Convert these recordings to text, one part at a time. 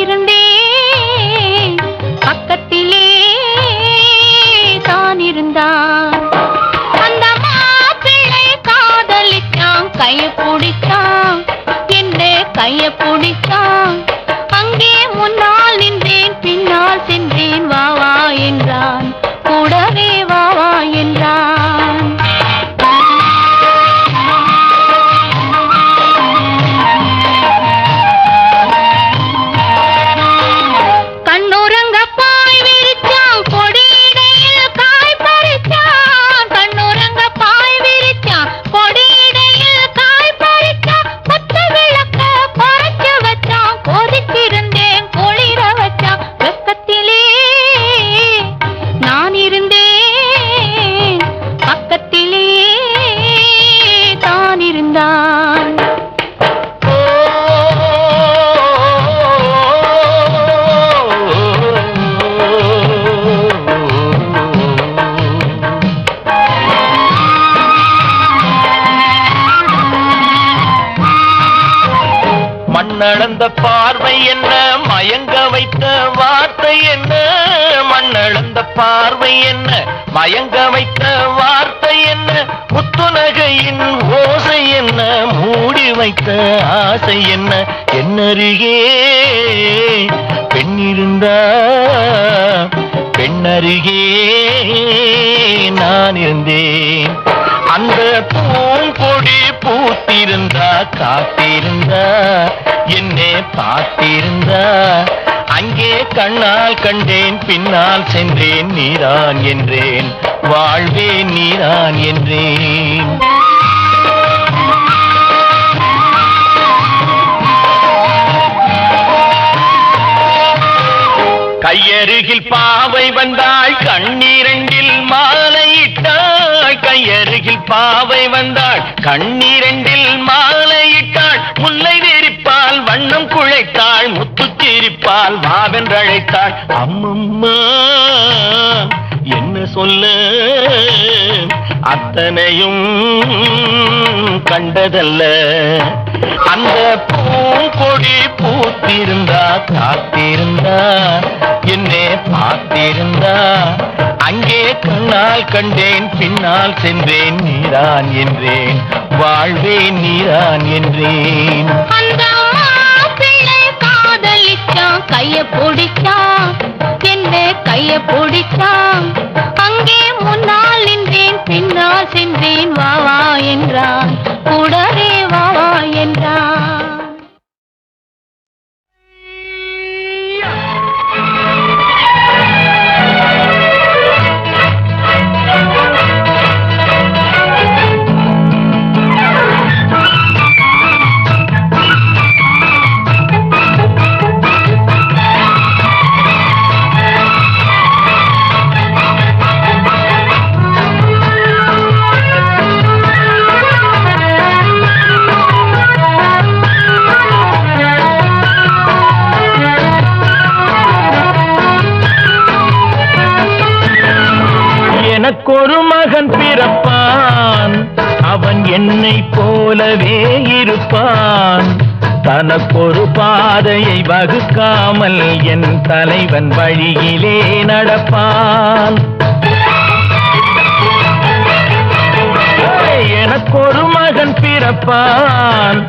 இருந்தேன் பக்கத்திலே தான் இருந்தான். அந்த மாப்பிள்ளை காதலிச்சான், கைய பிடிச்சான், என்ன கைய பிடிச்சான். அங்கே முன்னால் நின்றேன், பின்னால் சென்றேன், வா வா என்றான், கூடவே வா வா என்றான். மண்ணளந்த பார்வை என்ன, மயங்க வைத்த வார்த்தை என்ன, மண்ணளந்த பார்வை என்ன, மயங்க வைத்த வார்த்தை என்ன, முத்துநகையின் ஓசை என்ன, மூடி வைத்த ஆசை என்ன, என்னருகே பெண்ணிருந்தா, பெண்ணருகே நான் இருந்தேன். அந்த பூங்கொடி பூத்திருந்தா, காத்திருந்தா, என்னை பார்த்திருந்தா, அங்கே கண்ணால் கண்டேன், பின்னால் சென்றேன், நீதான் என்றேன், வாழ்வே நீதான் என்றேன். கையருகில் பாவை வந்தாள், கண்ணீரண்டில் மாலையிட்டாள். கையருகில் பாவை வந்தாள், கண்ணீரண்டில் மாலையிட்டாள். முல்லை வெறிப்பால் வண்ணம் குழைத்தாள், முத்து சிரிப்பால் வாவென்றழைத்தாள். அம்மம்மா என்ன சொல்ல, அத்தனையும் கண்டதல்ல. அந்த பூங்கொடி பூத்திருந்தா, காத்திருந்தா, என்னை பார்த்திருந்தா, அங்கே கண்ணால் கண்டேன், பின்னால் சென்றேன், நீதான் என்றேன், வாழ்வே நீதான் என்றேன். அந்த மாப்பிள்ளை காதலிச்சான், கைய பிடிச்சான், என்ன கைய பிடிச்சான். அங்கே முன்னால் நின்றேன், பின்னால் சென்றேன், வா வா என்றான், கூடவே வா வா என்றான். எனக்கொரு மகன் பிறப்பான், அவன் என்னை போலவே இருப்பான். தனக்கொரு பாதையை வகுக்காமல் என் தலைவன் வழியிலே நடப்பான். எனக்கொரு மகன் பிறப்பான்,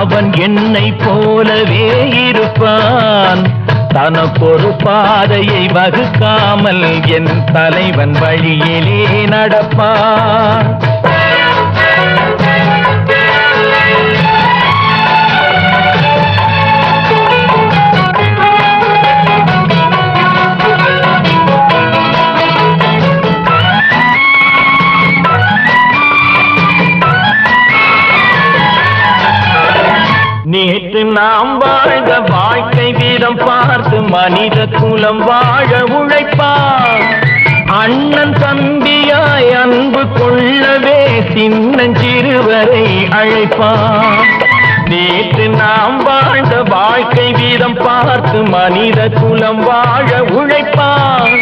அவன் என்னை போலவே இருப்பான். தனக்கொரு பாதையை வகுக்காமல் என் தலைவன் வழியிலே நடப்பான். நேற்று நாம் வாழ்ந்த வாழ்க்கை வீதம் பார்த்து மனித குலம் வாழ உழைப்பான். அண்ணன் தம்பியாய் அன்பு கொள்ளவே சின்னஞ்சிறுவரை அழைப்பான். நேற்று நாம் வாழ்ந்த வாழ்க்கை வீதம் பார்த்து மனித குலம் வாழ உழைப்பான்.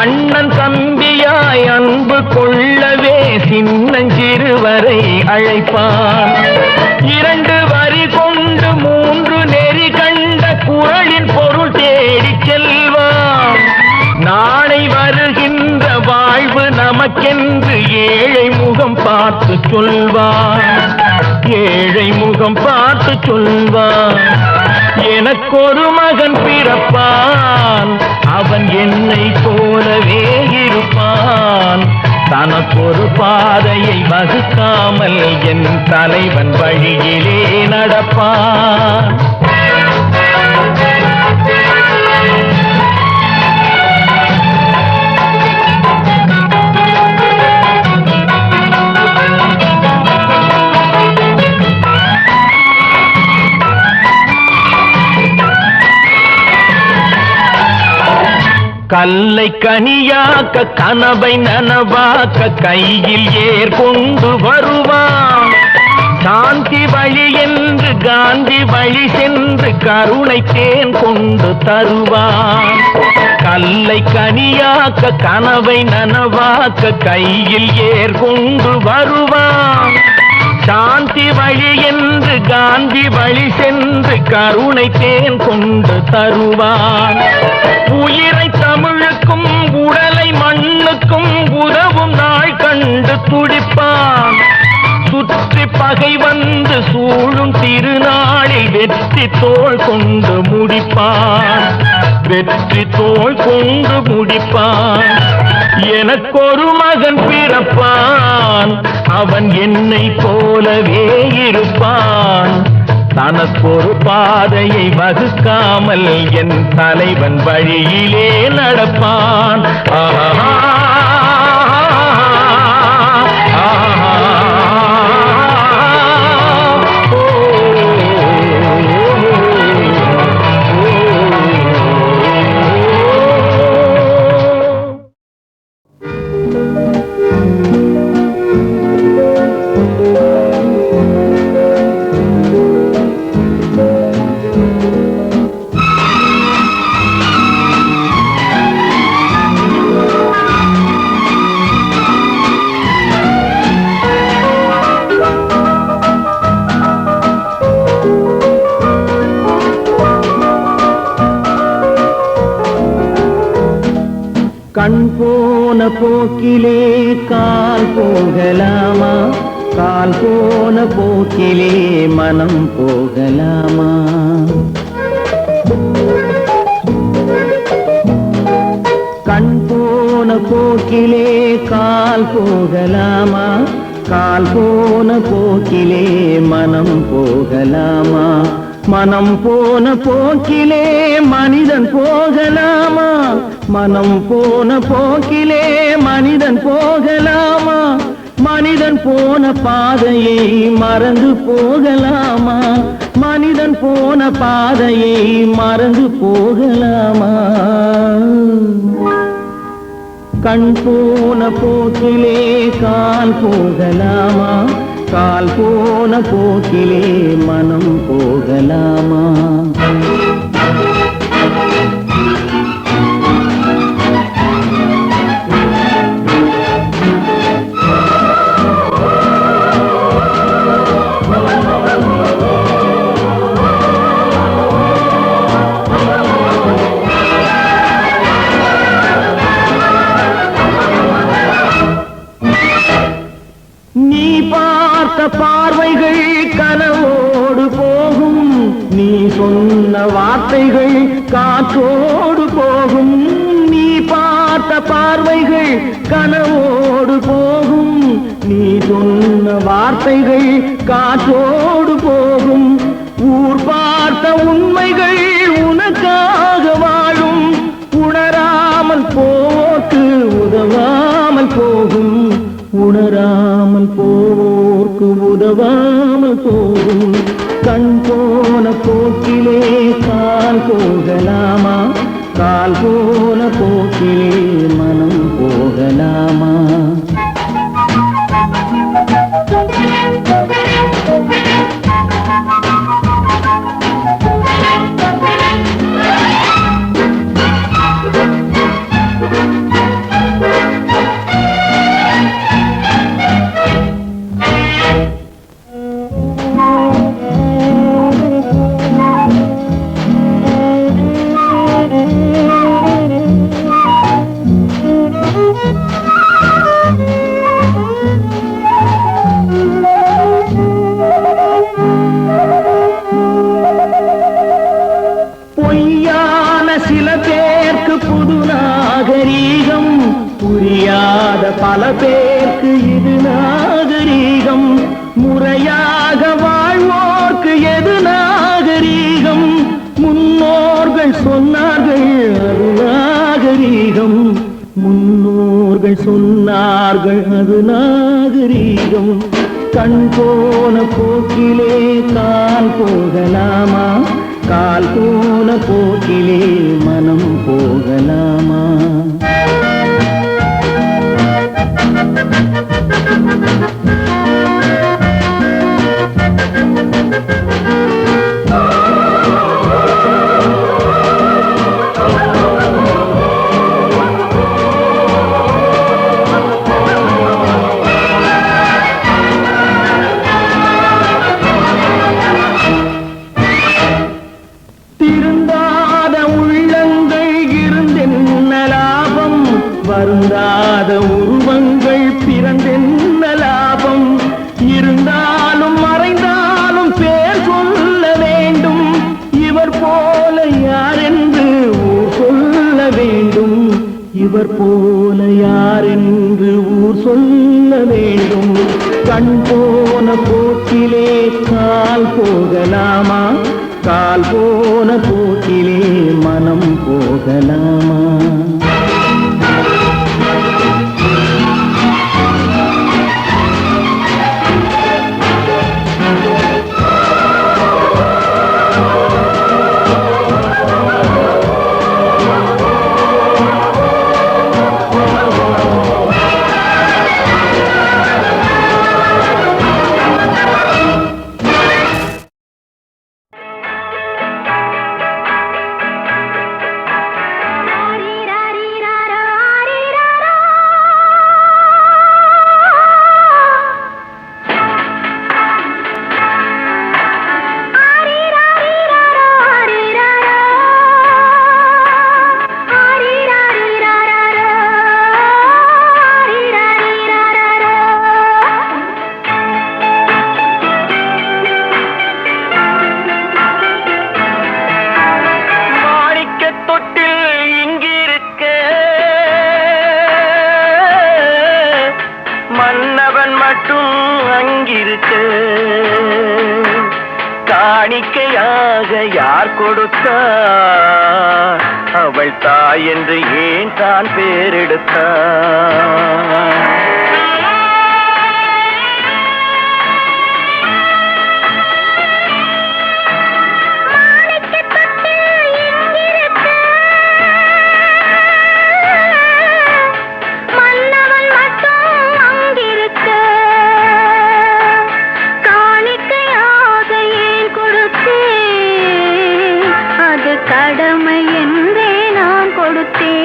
அண்ணன் தம்பியாய் அன்பு கொள்ளவே சின்னஞ்சிறுவரை அழைப்பான். 2 வரி கொண்டு 3 நெறி கண்ட குரலின் உனக்கென்று ஏழை முகம் பார்த்து சொல்வான், ஏழை முகம் பார்த்து சொல்வான். எனக்கொரு மகன் பிறப்பான், அவன் என்னை போலவே இருப்பான். தனக்கொரு பாதையை வகுக்காமல் என் தலைவன் வழியிலே நடப்பான். கல்லை கனியாக்க கனவை நனவாக்க கையில் ஏற்கொண்டு வருவான். சாந்தி வழி என்று காந்தி வழி சென்று கருணை தேன் கொண்டு தருவான். கல்லை கனியாக்க கனவை நனவாக்க கையில் ஏற்கொண்டு வருவான். சாந்தி வழி என்று காந்தி வழி சென்று கருணை தேன் கொண்டு தருவான். உயிரை தமிழுக்கும் உடலை மண்ணுக்கும் உதவும் நாள் கண்டு துடிப்பான். சுற்றி பகை வந்து சூழும் திருநாளில் வெற்றி தோள் கொண்டு முடிப்பான், வெற்றி தோள் கொண்டு முடிப்பான். எனக்கொரு மகன் பிறப்பான், அவன் என்னை போலவே இருப்பான். தனக்கொரு பாதையை வகுக்காமல் என் தலைவன் வழியிலே நடப்பான். கண் போன போக்கிலே கால் போகலாமா, கால் போன போக்கிலே மனம் போகலாமா. கண் போன போக்கிலே கால் போகலாமா, கால் போன போக்கிலே மனம் போகலாமா. மனம் போன போக்கிலே மனிதன் போகலாமா, மனம் போன போக்கிலே மனிதன் போகலாமா. மனிதன் போன பாதையை மறந்து போகலாமா, மனிதன் போன பாதையை மறந்து போகலாமா. கண் போன போக்கிலே கால் போகலாமா, கால் போன போக்கிலே மனம் போகலாமா. நீ பார்த்த பார்வைகள் கனவோடு போகும், நீ சொன்ன வார்த்தைகள் காற்றோடு போகும். நீ பார்த்த பார்வைகள் கனவோடு போகும், நீ சொன்ன வார்த்தைகள் காற்றோடு போகும். ஊர் பார்த்த உண்மைகள் உனக்காக வாழும், உணராமல் போக்கு உதவாமல் போகும், உணராமல் போர்க்கு உதவாமல் போகும். கண் போன போக்கிலே கால் போகலாமா, கால் போன போக்கிலே மனம் போகலாமா. பல பேருக்கு இது நாகரீகம், முறையாக வாழ்வோர்க்கு எது நாகரீகம்? முன்னோர்கள் சொன்னார்கள் அது நாகரீகம், முன்னோர்கள் சொன்னார்கள் அது நாகரீகம். கண் போன போக்கிலே கால் போகலாமா? கால் போன போக்கிலே மனம் போகலாமா? வருந்தாத உருவங்கள் பிறந்தென்ன லாபம்? இருந்தாலும் மறைந்தாலும் பேர் சொல்ல வேண்டும். இவர் போல யாரென்று ஊர் சொல்ல வேண்டும், இவர் போல யாரென்று ஊர் சொல்ல வேண்டும். கண் போன போக்கிலே கால் போகலாமா? கால் போன போக்கிலே மனம் போகலாமா? காணிக்கையாக யார் கொடுத்தார்? அவள் தாய் என்று ஏன் தான் பேரெடுத்தார்? கடமை என்றே நான் கொடுத்தேன்.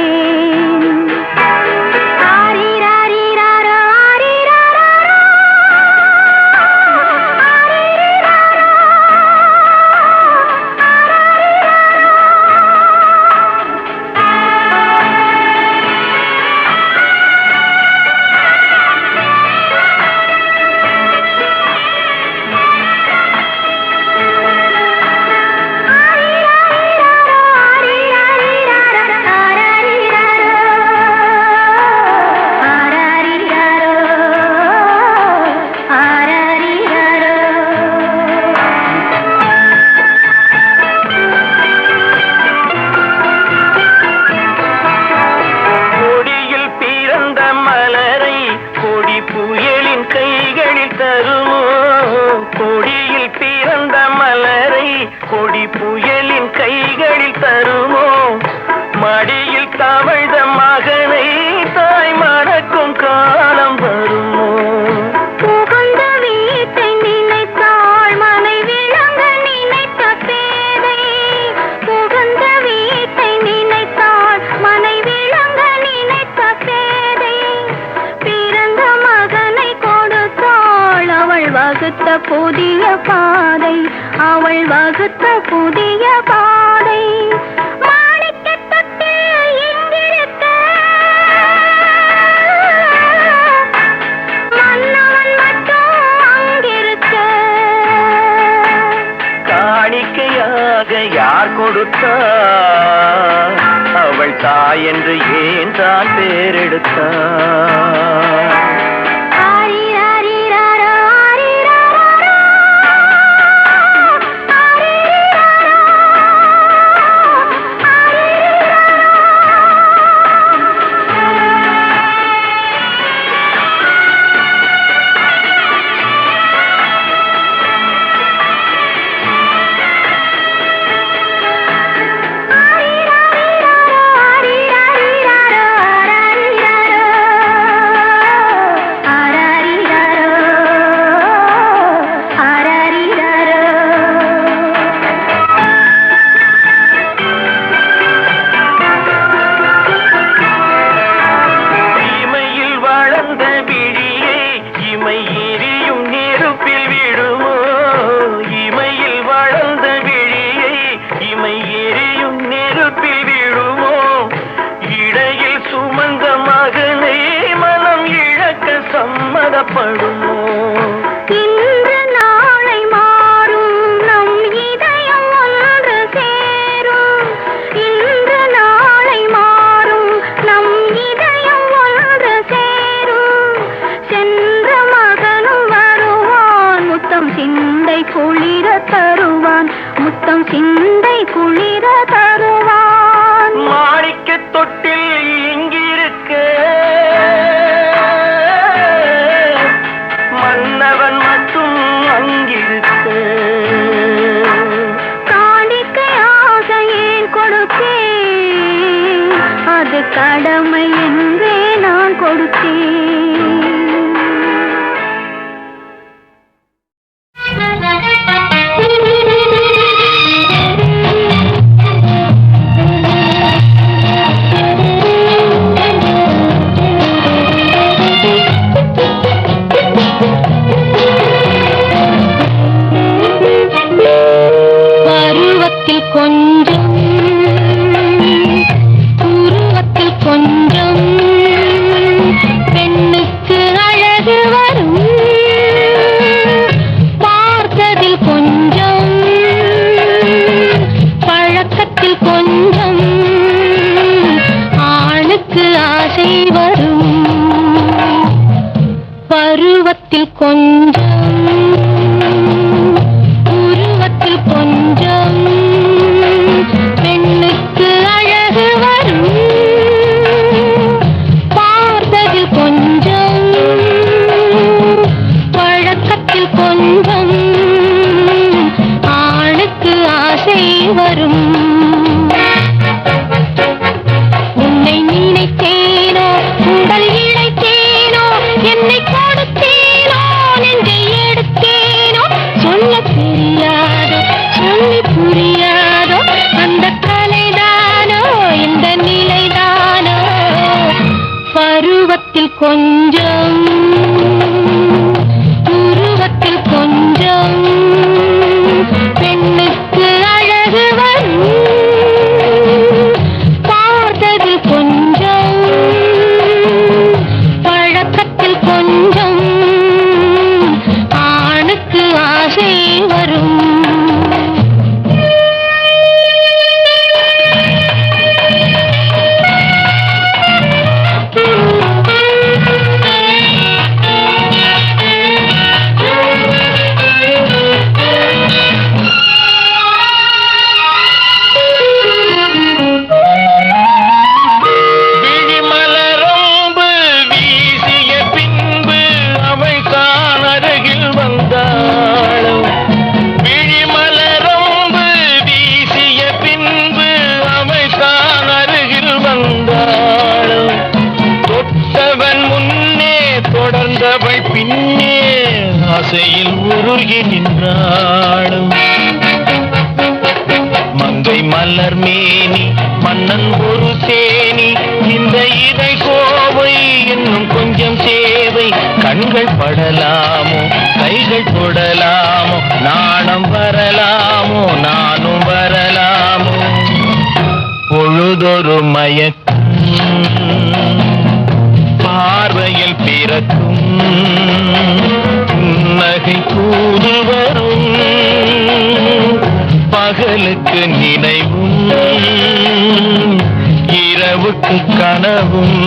கொடி புயலின் கைகளில் தருமோ? மடியில் தவழ்ந்த மகனை தாய் மணக்கும் காலம் வருமோ? புகழ்ந்த வீட்டை நினைத்தாள் மனை விளங்க நினைத்த பேதை. புகழ்ந்த வீட்டை நினைத்தாள் மனை விளங்க நினைத்த பேதை. பிறந்த மகனை கொடுத்தாள் அவள் வகுத்த புதிய பாதை. அவள் வகுத்த புதிய பாதை. காணிக்கையாக யார் கொடுத்தார்? அவள் தாய் என்று ஏன் தான் பேரெடுத்தான்? சம்மதப்படுமோ? இன்று நாளை மாறும் நம் இதயம் ஒன்று சேரும். இன்று நாளை மாறும் நம் இதயம் ஒன்று சேரும். சென்ற மகனும் வருவான், முத்தம் சிந்தை குளிர தருவான், முத்தம் சிந்தை குளிர தருவான். மாணிக்க தொட்டில் இங்கிருக்க மன்னவன் மட்டும் அங்கிருக்க. காணிக்கை ஆசையேன் கொடுத்தேன், அது கடமை என்றே நான் கொடுத்தேன். கொஞ்சம் உருவத்தில் கொஞ்சம் பெண்ணுக்கு அழகு வரும். பார்த்ததில் கொஞ்சம் பழக்கத்தில் கொஞ்சம் ஆணுக்கு ஆசை வரும். பருவத்தில் கொஞ்சம் உருவத்தில் கொஞ்சம் பெண்ணுக்கு அழகு வரும். பார்த்ததில் கொஞ்சம் பழக்கத்தில் கொஞ்சம் ஆணுக்கு ஆசை வரும். உன்னை நினைத்தேனோ உங்கள் இழைத்தேனோ என்னை கொடுத்தேனோ நெஞ்சை எடுத்தேனோ சொல்ல தெரியாதோ சொல்லி புரியாதோ அந்த கலைதானோ இந்த நிலைதானோ. பருவத்தில் கொஞ்சம் உருவத்தில் கொஞ்சம் பெண்ணுக்கு அழகு வரும். பார்த்ததில் கொஞ்சம் பழக்கத்தில் கொஞ்சம் ஆணுக்கு ஆசை வரும். பின்னே ஆசையில் உருகி நின்றாடும் மங்கை மலர் மேனி மன்னன் ஒரு தேனி. இந்த இதை கோவை இன்னும் கொஞ்சம் சேவை. கண்கள் படலாமோ கைகள் தொடலாமோ நாணம் வரலாமோ நானும் வரலாமோ. பொழுதொரு மயக்கம் பார்வையில் பிறக்கும் புன்னகை கூடு வரும். பகலுக்கு நினைவும் இரவு கனவுக்கு கனவும்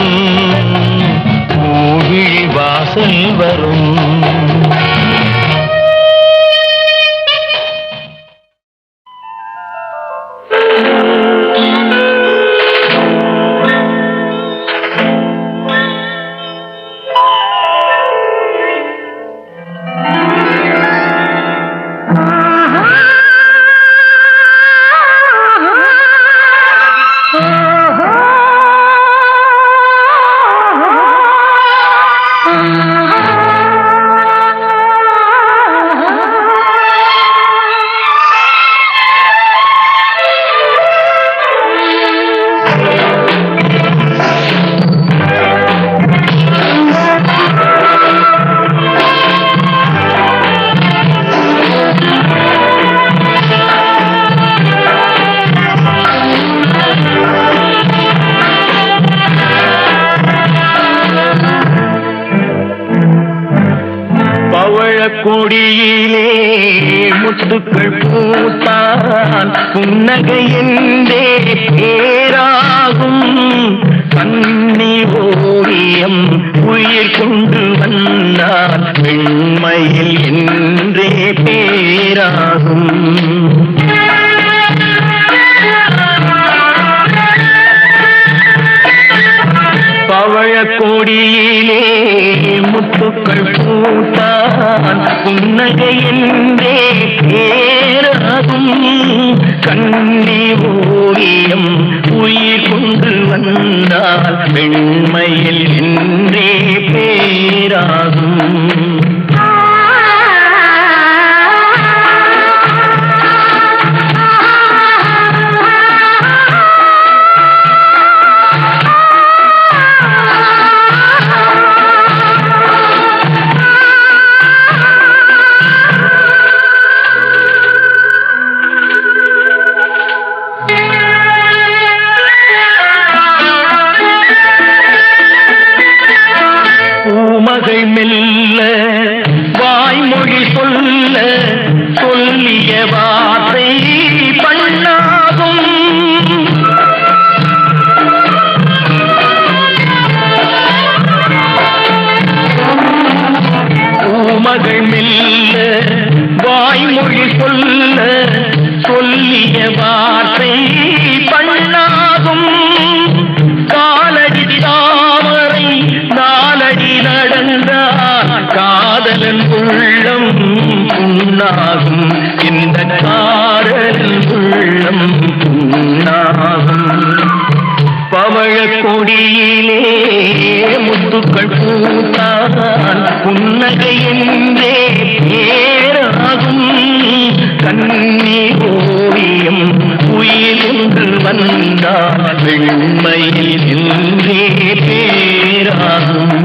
பூவிழி வாசல் வரும். கொடியிலே முத்துக்கள் பூத்தான் புன்னகை என்றே பேராகும். கண்ணி ஓவியம் உயிர் கொண்டு வந்தான் பெண்மையில் என்றே பேராகும். பவழக்கொடியிலே முத்துக்கள் பூத்தான் புன்னகை என்றே பேராகும். கண்ணி ஓவியம் உயிர் கொண்டு வந்தால் பெண்மையில் என்றே பேராகும். பூமகை மெல்ல வாய்மொழி சொல்ல சொல்லிய வார்த்தை பண்ணாகும். பூமகை மெல்ல வாய்மொழி சொல்ல சொல்லிய வார்த்தை பண்ணாகும். காலடி தாமரை நாலடி நடந்தால் காதலன் உள்ளம் புண்ணாகும். இந்த காதலன் உள்ளம் புண்ணாகும். பவழக்கொடியிலே முத்துக்கள் பூத்தான் புன்னகை என்றே பேராகும். கண்ணி ஓவியம் உயிர் என்று வந்தால் வெண்மையில் என்றே பேராகும்.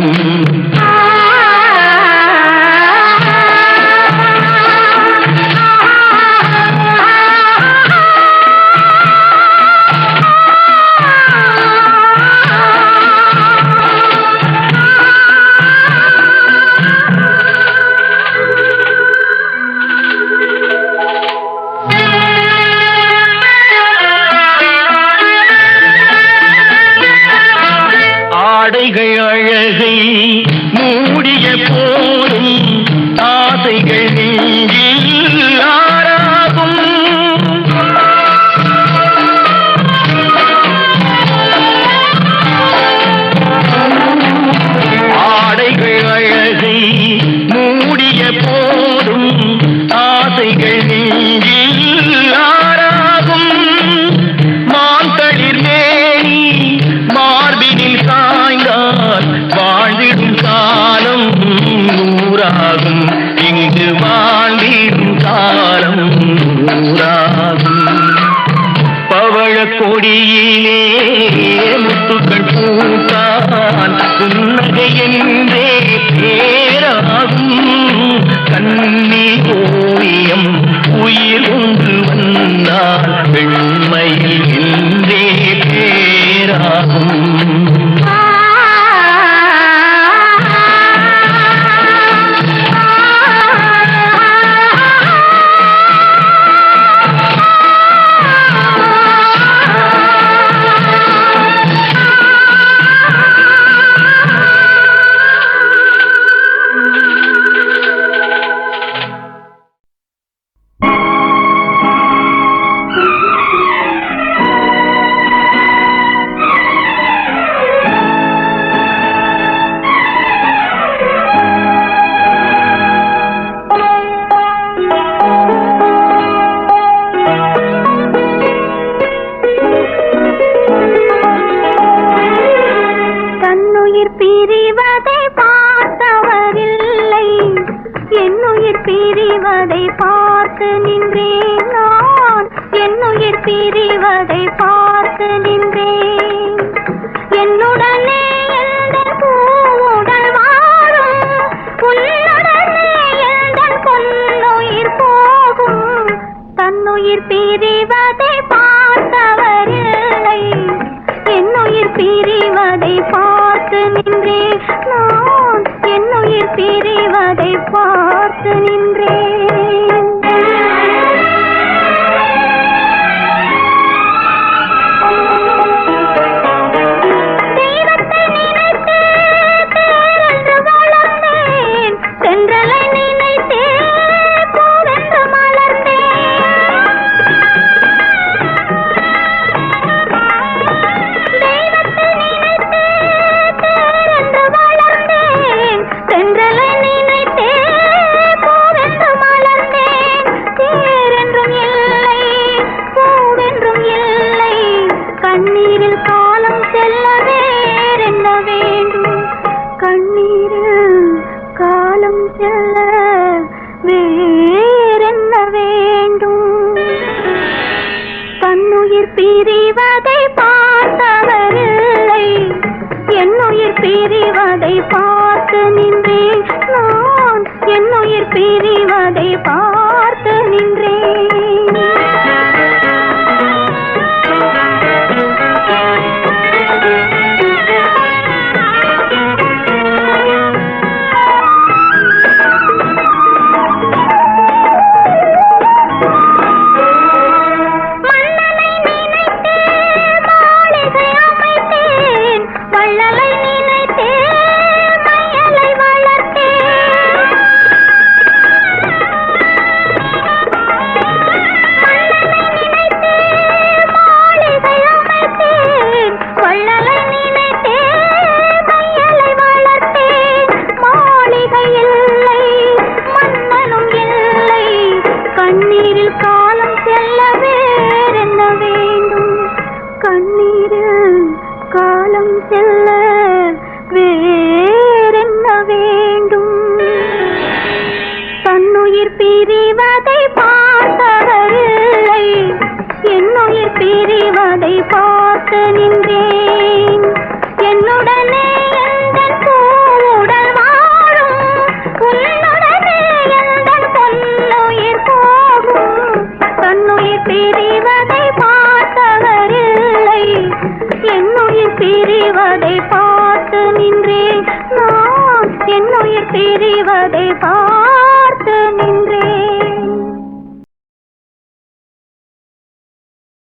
ஆடைகள் அழகை மூடிய போதும் ஆசைகள் நெஞ்சில் ஆறாகும். ஆடைகள் அழகை மூடிய போதும் ஆசைகள் நெஞ்சில் ஆறாகும். மாந்தளிர் மேனி மார்பினில் சாய்ந்தால் வாழ்ந்திடும் காலம் நூறாகும். இங்கு வாழ்ந்திடும் காலம் நூறாகும். பவழக்கொடியிலே முத்துக்கள் பூத்தான் புன்னகை என்றே பேராகும். கண்ணி ஓவியம் உயிர் ஒன்று வந்தால் பெண்மையில் என்றே பேராகும். பிரிவதை பார்த்து நின்றேன் நான் என்னுயிர் பிரிவதை பார்த்து நின்றேன் என்னுடனே எந்தன் பூவுடல் வாழும் உன்னுடனே எந்தன் பொன்னுயிர் போகும் தன்னுயிர் பிரிவதை பார்த்தவரில்லை என்னுயிர் பிரிவதை பார்த்து நின்றேன் நான் என்னுயிர் பிரிவதை பார்த்து நின்றேன் தெய்வத்தை நினைத்து தேரென்று வளர்ந்தேன் தென்றலை நினைத்தே பூவென்று மலர்ந்தேன் தெய்வத்தை நினைத்து தேரென்று வளர்ந்தேன் தென்றலை நினைத்தே பூவென்று மலர்ந்தேன் தேரென்றும் இல்லை பூவென்றும் இல்லை கண்ணீரில் காலம் செல்ல வேறென்ன வேண்டும் கண்ணீரில் காலம் செல்ல வேறென்ன வேண்டும் தன்னுயிர் பிரிவதை பார்த்தவரில்லை என்னுயிர் பிரிவதை பார்த்து நின்றேன் நான் என்னுயிர் பிரிவதை பார்த்து நின்றேன் மன்னனை நினைத்தே மாளிகை அமைத்தேன் வள்ளலை நினைத்தே மையலை வளர்த்தேன் மன்னனை நினைத்தே மாளிகை அமைத்தேன் வள்ளலை நினைத்தே மையலை வளர்த்தேன் மாளிகை இல்லை மன்னனும் இல்லை கண்ணீரில் காலம் செல்ல வேறென்ன வேண்டும் கண்ணீரில் காலம் செல்ல வேறென்ன வேண்டும் தன்னுயிர் பிரிவதை பார்த்தவரில்லை என்னுயிர் பிரிவதை பார்த்து நின்றேன் என்னுடனே எந்தன் பூவுடல் வாழும் உன்னுடனே எந்தன் பொன்னுயிர் போகும் தன்னுயிர் பிரிவதை பார்த்தவரில்லை என்னுயிர் பிரிவதை பார்த்து நின்றேன் நான் என்னுயிர் பிரிவதை பார்த்து நின்றேன்